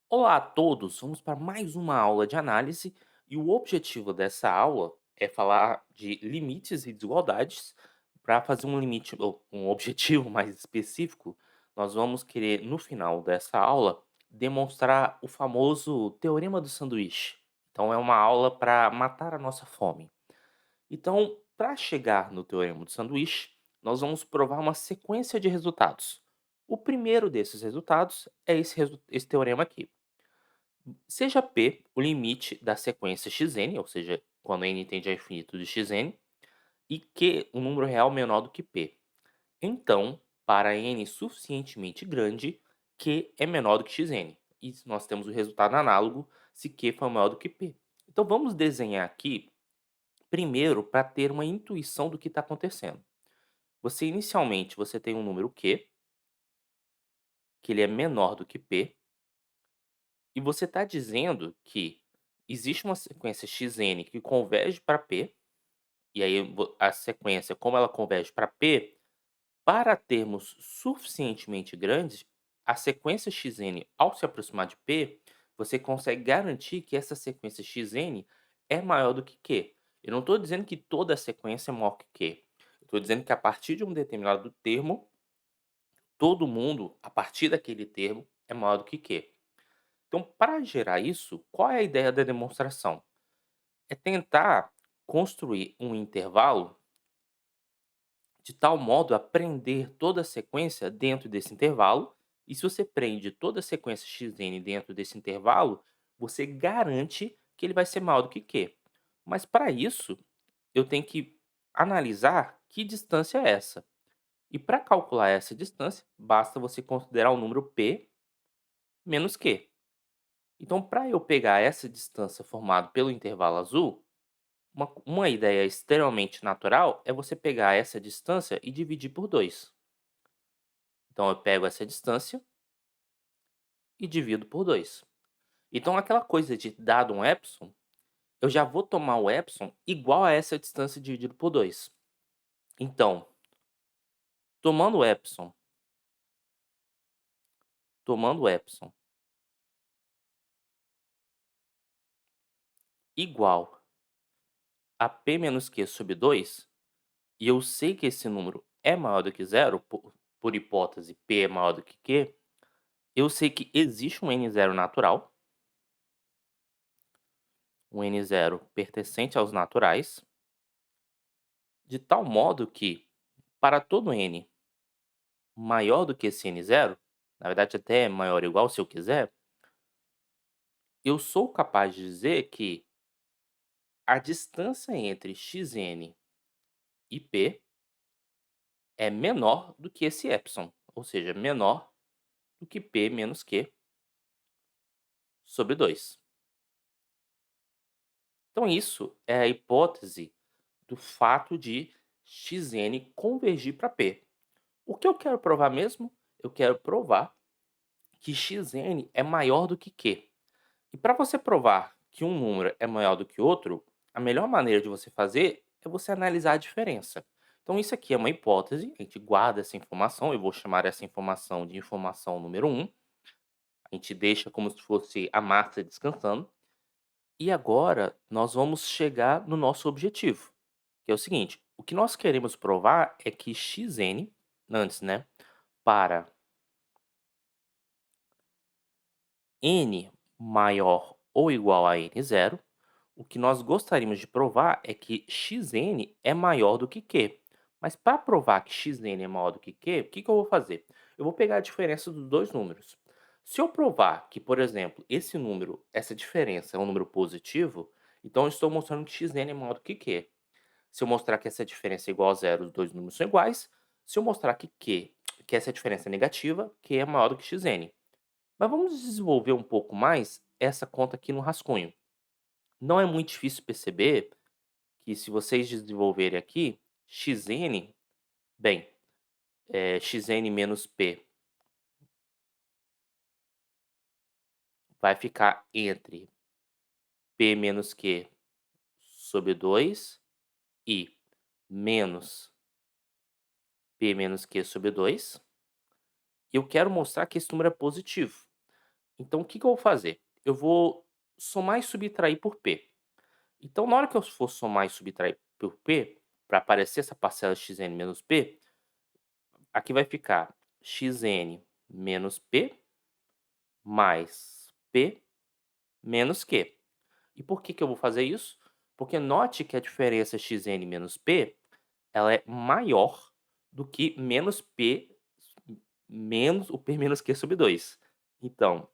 Olá a todos, vamos para mais uma aula de análise e o objetivo dessa aula é falar de limites e desigualdades. Para fazer um limite ou um objetivo mais específico, nós vamos querer no final dessa aula demonstrar o famoso teorema do sanduíche. Então é uma aula para matar a nossa fome. Então, para chegar no teorema do sanduíche, nós vamos provar uma sequência de resultados. O primeiro desses resultados é esse teorema aqui. Seja P o limite da sequência xn, ou seja, quando n tende a infinito de xn, e Q um número real menor do que P. Então, para n suficientemente grande, Q é menor do que xn. E nós temos o resultado análogo se Q for maior do que P. Então vamos desenhar aqui primeiro para ter uma intuição do que está acontecendo. Inicialmente você tem um número Q, que ele é menor do que P, e você está dizendo que existe uma sequência xn que converge para P, e aí a sequência, como ela converge para P, para termos suficientemente grandes, a sequência xn, ao se aproximar de P, você consegue garantir que essa sequência xn é maior do que Q. Eu não estou dizendo que toda a sequência é maior que Q. Eu estou dizendo que a partir de um determinado termo, todo mundo, a partir daquele termo, é maior do que Q. Então, para gerar isso, qual é a ideia da demonstração? É tentar construir um intervalo de tal modo a prender toda a sequência dentro desse intervalo. E se você prende toda a sequência xn dentro desse intervalo, você garante que ele vai ser maior do que Q. Mas para isso, eu tenho que analisar que distância é essa. E para calcular essa distância, basta você considerar o número p menos q. Então, para eu pegar essa distância formada pelo intervalo azul, uma ideia extremamente natural é você pegar essa distância e dividir por 2. Então, eu pego essa distância e divido por 2. Então, aquela coisa de dado um epsilon, eu já vou tomar o epsilon igual a essa distância dividido por 2. Então, tomando o epsilon, tomando o epsilon igual a p menos q sobre 2, e eu sei que esse número é maior do que zero, por hipótese p é maior do que q, eu sei que existe um n0 natural, um n0 pertencente aos naturais, de tal modo que, para todo n maior do que esse n0, na verdade até maior ou igual se eu quiser, eu sou capaz de dizer que a distância entre xn e p é menor do que esse epsilon, ou seja, menor do que p menos q sobre 2. Então isso é a hipótese do fato de xn convergir para p. O que eu quero provar mesmo? Eu quero provar que xn é maior do que q. E para você provar que um número é maior do que outro, a melhor maneira de você fazer é você analisar a diferença. Então isso aqui é uma hipótese, a gente guarda essa informação, eu vou chamar essa informação de informação número um. A gente deixa como se fosse a massa descansando. E agora nós vamos chegar no nosso objetivo, que é o seguinte: o que nós queremos provar é que xn, antes, né, para n maior ou igual a n0, o que nós gostaríamos de provar é que xn é maior do que q. Mas para provar que xn é maior do que q, o que que eu vou fazer? Eu vou pegar a diferença dos dois números. Se eu provar que, por exemplo, esse número, essa diferença é um número positivo, então eu estou mostrando que xn é maior do que q. Se eu mostrar que essa diferença é igual a zero, os dois números são iguais. Se eu mostrar que essa diferença é negativa, q é maior do que xn. Mas vamos desenvolver um pouco mais essa conta aqui no rascunho. Não é muito difícil perceber que, se vocês desenvolverem aqui, xn, bem, xn menos p vai ficar entre p menos q sobre 2 e menos p menos q sobre 2. E eu quero mostrar que esse número é positivo. Então o que que eu vou fazer? Eu vou somar e subtrair por p. Então na hora que eu for somar e subtrair por p, para aparecer essa parcela xn menos p, aqui vai ficar xn menos p mais p menos q. E por que que eu vou fazer isso? Porque note que a diferença xn menos p, ela é maior do que menos p menos o p menos q sobre 2. Então,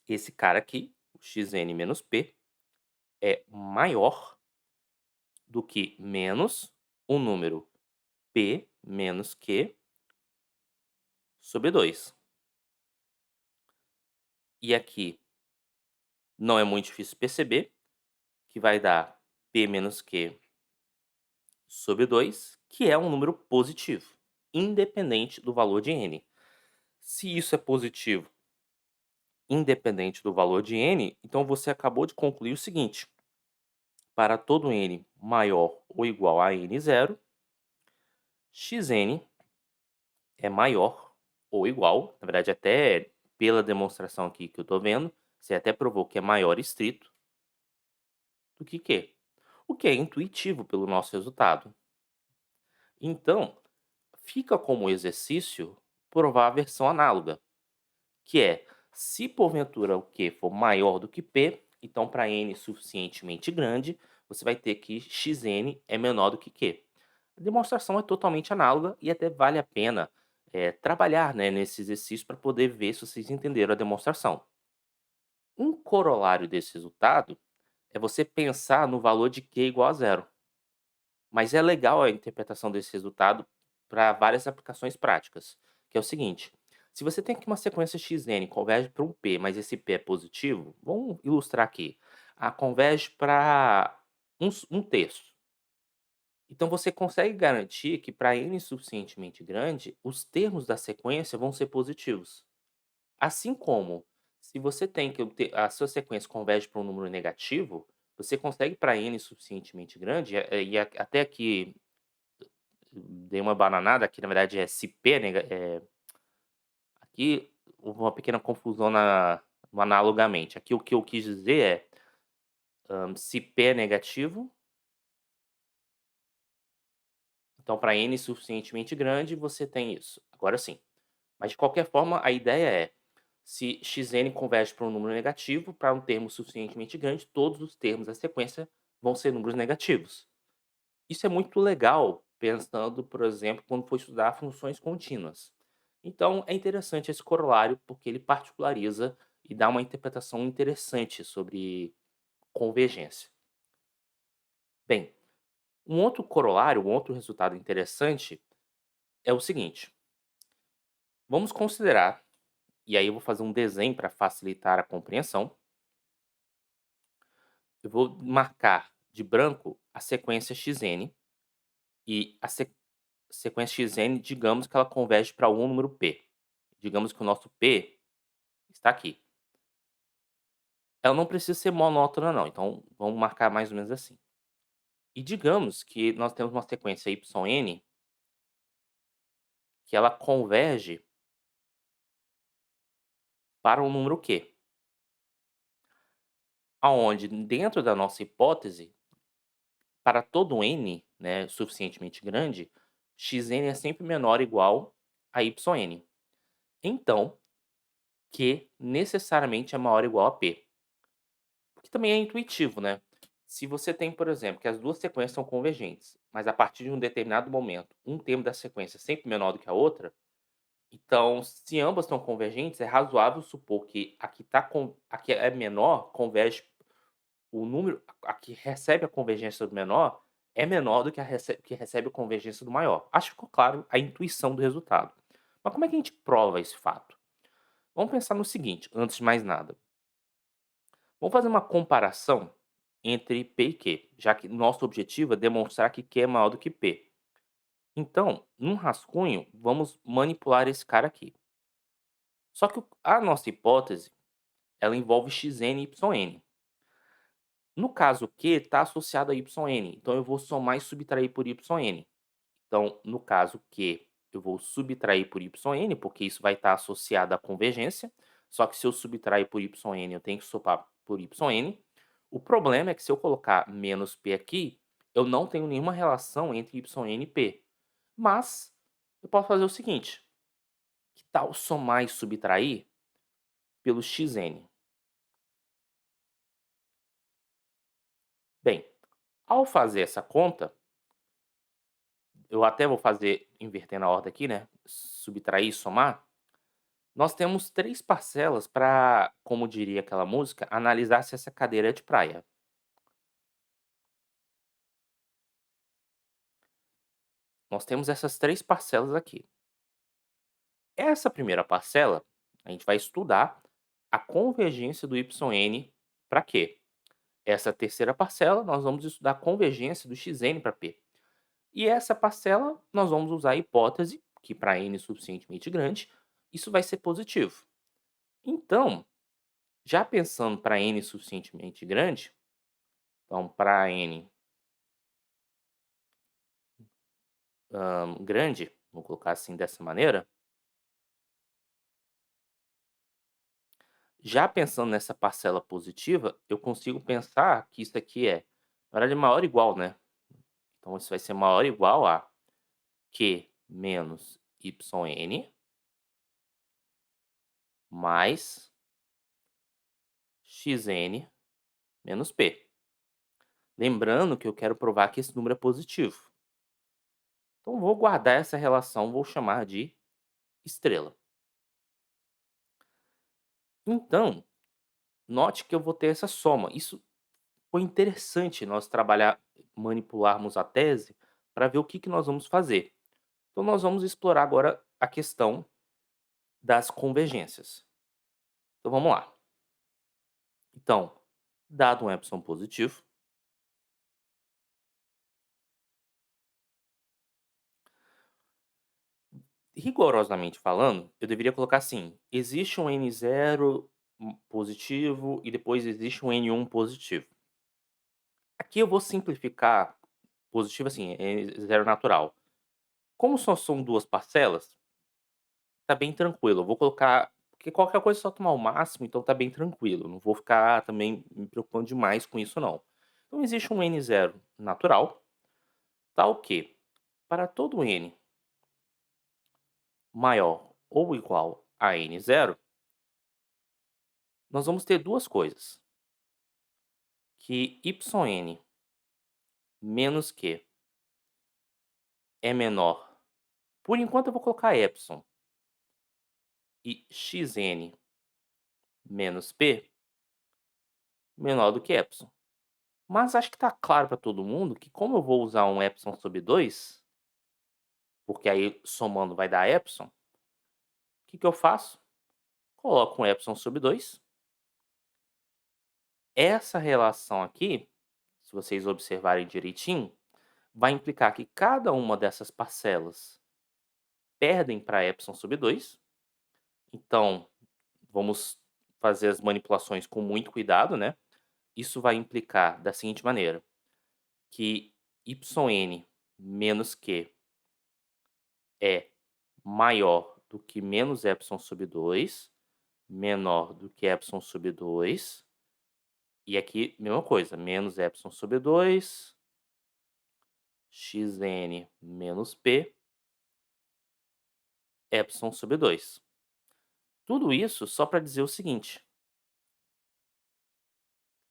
esse cara aqui, o xn menos p, é maior do que menos o número p menos q sobre 2. E aqui não é muito difícil perceber que vai dar p menos q sobre 2, que é um número positivo, independente do valor de n. Se isso é positivo, independente do valor de n, então você acabou de concluir o seguinte: para todo n maior ou igual a n zero, xn é maior ou igual, na verdade até pela demonstração aqui que eu estou vendo, você até provou que é maior estrito do que q, o que é intuitivo pelo nosso resultado. Então, fica como exercício provar a versão análoga, que é, se porventura o q for maior do que p, então para n suficientemente grande, você vai ter que xn é menor do que q. A demonstração é totalmente análoga e até vale a pena trabalhar, né, nesse exercício para poder ver se vocês entenderam a demonstração. Um corolário desse resultado é você pensar no valor de q igual a zero. Mas é legal a interpretação desse resultado para várias aplicações práticas, que é o seguinte: se você tem aqui uma sequência xn converge para um p, mas esse p é positivo, vamos ilustrar aqui. A converge para um terço. Então você consegue garantir que para n suficientemente grande, os termos da sequência vão ser positivos. Assim como, se você tem que a sua sequência converge para um número negativo, você consegue para n suficientemente grande, até aqui dei uma bananada, aqui na verdade é se P é aqui houve uma pequena confusão no analogamente. Aqui o que eu quis dizer é, se P é negativo, então para n suficientemente grande você tem isso. Agora sim. Mas de qualquer forma a ideia é, se xn converge para um número negativo, para um termo suficientemente grande, todos os termos da sequência vão ser números negativos. Isso é muito legal, pensando, por exemplo, quando for estudar funções contínuas. Então, é interessante esse corolário, porque ele particulariza e dá uma interpretação interessante sobre convergência. Bem, um outro corolário, um outro resultado interessante é o seguinte: vamos considerar, e aí eu vou fazer um desenho para facilitar a compreensão. Eu vou marcar de branco a sequência xn e a sequência xn, digamos que ela converge para um número p. Digamos que o nosso p está aqui. Ela não precisa ser monótona não, então vamos marcar mais ou menos assim. E digamos que nós temos uma sequência yn, que ela converge para um número q, aonde dentro da nossa hipótese, para todo n, né, suficientemente grande, xn é sempre menor ou igual a yn. Então, q necessariamente é maior ou igual a p. Porque também é intuitivo, né. Se você tem, por exemplo, que as 2 sequências são convergentes, mas a partir de um determinado momento, um termo da sequência é sempre menor do que a outra, então se ambas estão convergentes, é razoável supor que a que é menor converge o número a que recebe a convergência do menor é menor do que que recebe a convergência do maior. Acho que ficou claro a intuição do resultado. Mas como é que a gente prova esse fato? Vamos pensar no seguinte, antes de mais nada. Vamos fazer uma comparação entre P e Q, já que nosso objetivo é demonstrar que Q é maior do que P. Então, num rascunho, vamos manipular esse cara aqui. Só que a nossa hipótese, ela envolve xn e yn. No caso Q está associado a yn, então eu vou somar e subtrair por yn. Então, no caso Q, eu vou subtrair por yn, porque isso vai estar associado à convergência. Só que se eu subtrair por yn, eu tenho que sopar por yn. O problema é que se eu colocar menos p aqui, eu não tenho nenhuma relação entre yn e p. Mas eu posso fazer o seguinte: que tal somar e subtrair pelo xn? Bem, ao fazer essa conta, eu até vou fazer invertendo a ordem aqui, né? Subtrair e somar. Nós temos 3 parcelas para, como diria aquela música, analisar se essa cadeira é de praia. Nós temos essas 3 parcelas aqui. Essa primeira parcela, a gente vai estudar a convergência do yn para Q. Essa terceira parcela, nós vamos estudar a convergência do xn para P. E essa parcela, nós vamos usar a hipótese que para n suficientemente grande, isso vai ser positivo. Então, já pensando para n suficientemente grande, então para n grande, vou colocar assim dessa maneira, já pensando nessa parcela positiva, eu consigo pensar que isso aqui é, na verdade, maior ou igual, né? Então isso vai ser maior ou igual a Q menos yn mais xn menos p. Lembrando que eu quero provar que esse número é positivo. Então vou guardar essa relação, vou chamar de estrela. Então, note que eu vou ter essa soma. Isso foi interessante nós manipularmos a tese para ver o que nós vamos fazer. Então nós vamos explorar agora a questão das convergências. Então vamos lá. Então, dado um epsilon positivo, rigorosamente falando, eu deveria colocar assim: existe um n0 positivo e depois existe um n1 positivo. Aqui eu vou simplificar positivo assim, é zero natural. Como só são duas parcelas, tá bem tranquilo. Eu vou colocar, porque qualquer coisa é só tomar o máximo, então tá bem tranquilo. Não vou ficar também me preocupando demais com isso não. Então existe um n0 natural, tal que para todo n maior ou igual a n0, nós vamos ter duas coisas. Que yn menos q é menor. Por enquanto eu vou colocar epsilon. E xn menos p menor do que epsilon. Mas acho que está claro para todo mundo que como eu vou usar um epsilon sobre 2, porque aí somando vai dar epsilon, o que eu faço? Coloco um epsilon sobre 2. Essa relação aqui, se vocês observarem direitinho, vai implicar que cada uma dessas parcelas perdem para epsilon sobre 2. Então, vamos fazer as manipulações com muito cuidado, né? Isso vai implicar da seguinte maneira, que yn menos q é maior do que menos epsilon sobre 2, menor do que epsilon sobre 2, e aqui mesma coisa, menos epsilon sobre 2, xn menos p, epsilon sobre 2. Tudo isso só para dizer o seguinte: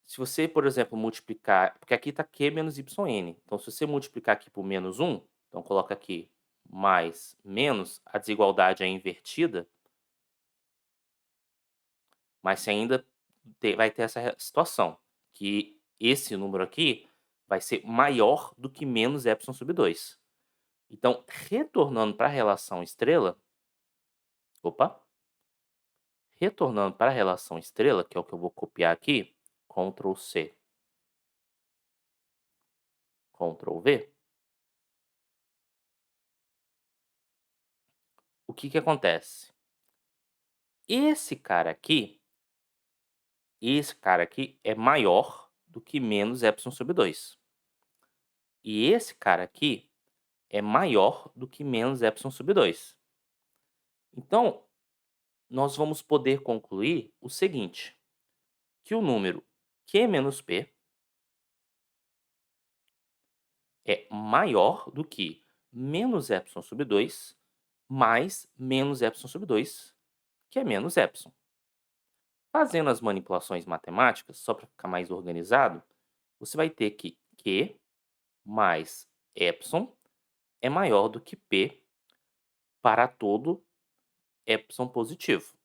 se você, por exemplo, multiplicar, porque aqui está q menos yn, então se você multiplicar aqui por menos 1, então coloca aqui mais menos, a desigualdade é invertida, mas você ainda vai ter essa situação, que esse número aqui vai ser maior do que menos epsilon sobre 2. Então, retornando para a relação estrela, opa, retornando para a relação estrela, que é o que eu vou copiar aqui, Ctrl C, Ctrl V, o que acontece? Esse cara aqui é maior do que menos epsilon sobre 2. E esse cara aqui é maior do que menos epsilon sobre 2. Então, nós vamos poder concluir o seguinte, que o número q menos p é maior do que menos epsilon sobre 2 mais menos epsilon sobre 2, que é menos epsilon. Fazendo as manipulações matemáticas, só para ficar mais organizado, você vai ter que q mais epsilon é maior do que p para todo epsilon positivo.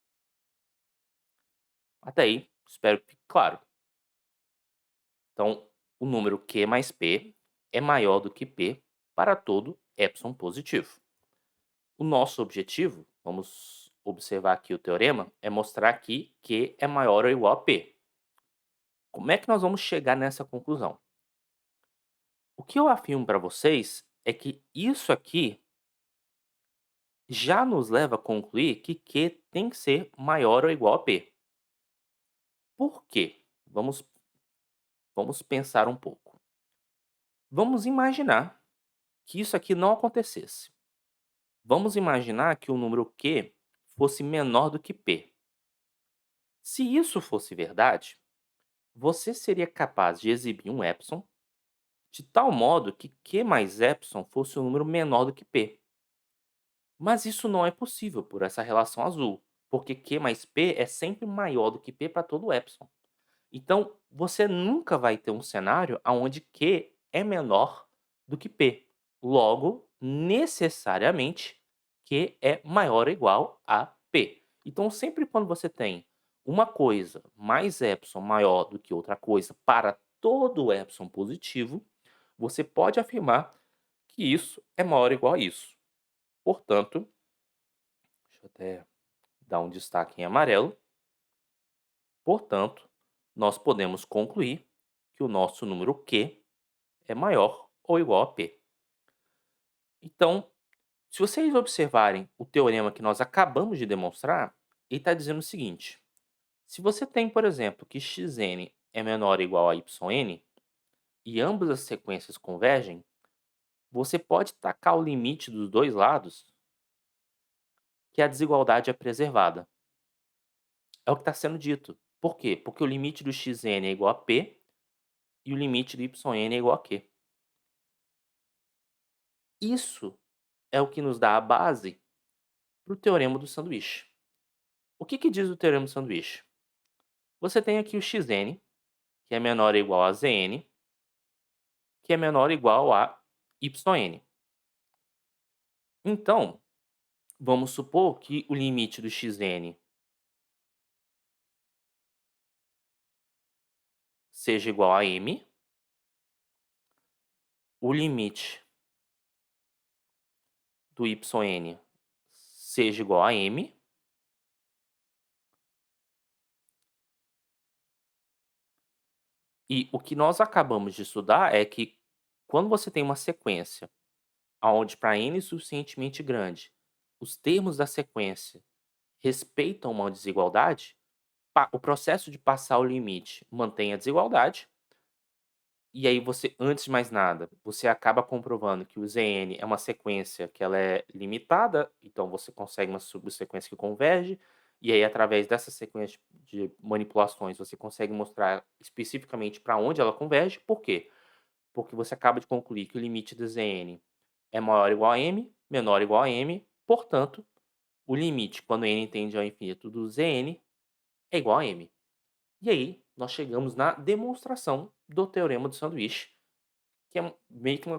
Até aí, espero que fique claro. Então, o número q mais p é maior do que p para todo epsilon positivo. O nosso objetivo, vamos observar aqui o teorema, é mostrar que q é maior ou igual a p. Como é que nós vamos chegar nessa conclusão? O que eu afirmo para vocês é que isso aqui já nos leva a concluir que q tem que ser maior ou igual a p. Por quê? Vamos pensar um pouco. Vamos imaginar que isso aqui não acontecesse. Vamos imaginar que o número q fosse menor do que p. Se isso fosse verdade, você seria capaz de exibir um epsilon de tal modo que q mais epsilon fosse um número menor do que p. Mas isso não é possível por essa relação azul, porque q mais p é sempre maior do que p para todo epsilon. Então, você nunca vai ter um cenário onde q é menor do que p. Logo, necessariamente, q é maior ou igual a p. Então, sempre quando você tem uma coisa mais epsilon maior do que outra coisa para todo epsilon positivo, você pode afirmar que isso é maior ou igual a isso. Portanto, deixa eu até dar um destaque em amarelo. Portanto, nós podemos concluir que o nosso número q é maior ou igual a p. Então, se vocês observarem o teorema que nós acabamos de demonstrar, ele está dizendo o seguinte: se você tem, por exemplo, que xn é menor ou igual a yn, e ambas as sequências convergem, você pode tacar o limite dos dois lados, que a desigualdade é preservada. É o que está sendo dito. Por quê? Porque o limite do xn é igual a p e o limite do yn é igual a q. Isso é o que nos dá a base para o teorema do sanduíche. O que diz o teorema do sanduíche? Você tem aqui o xn, que é menor ou igual a zn, que é menor ou igual a yn. Então, vamos supor que o limite do xn seja igual a m, o limite do yn seja igual a m, e o que nós acabamos de estudar é que quando você tem uma sequência onde para n suficientemente grande, os termos da sequência respeitam uma desigualdade, o processo de passar o limite mantém a desigualdade, e aí você, antes de mais nada, você acaba comprovando que o Zn é uma sequência que ela é limitada, então você consegue uma subsequência que converge, e aí através dessa sequência de manipulações você consegue mostrar especificamente para onde ela converge. Por quê? Porque você acaba de concluir que o limite do Zn é maior ou igual a m, menor ou igual a m, portanto, o limite quando n tende ao infinito do Zn é igual a m. E aí, nós chegamos na demonstração do teorema do sanduíche, que é meio que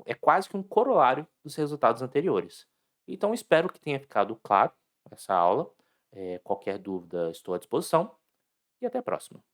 é quase que um corolário dos resultados anteriores. Então, espero que tenha ficado claro essa aula. Qualquer dúvida, estou à disposição. E até a próxima.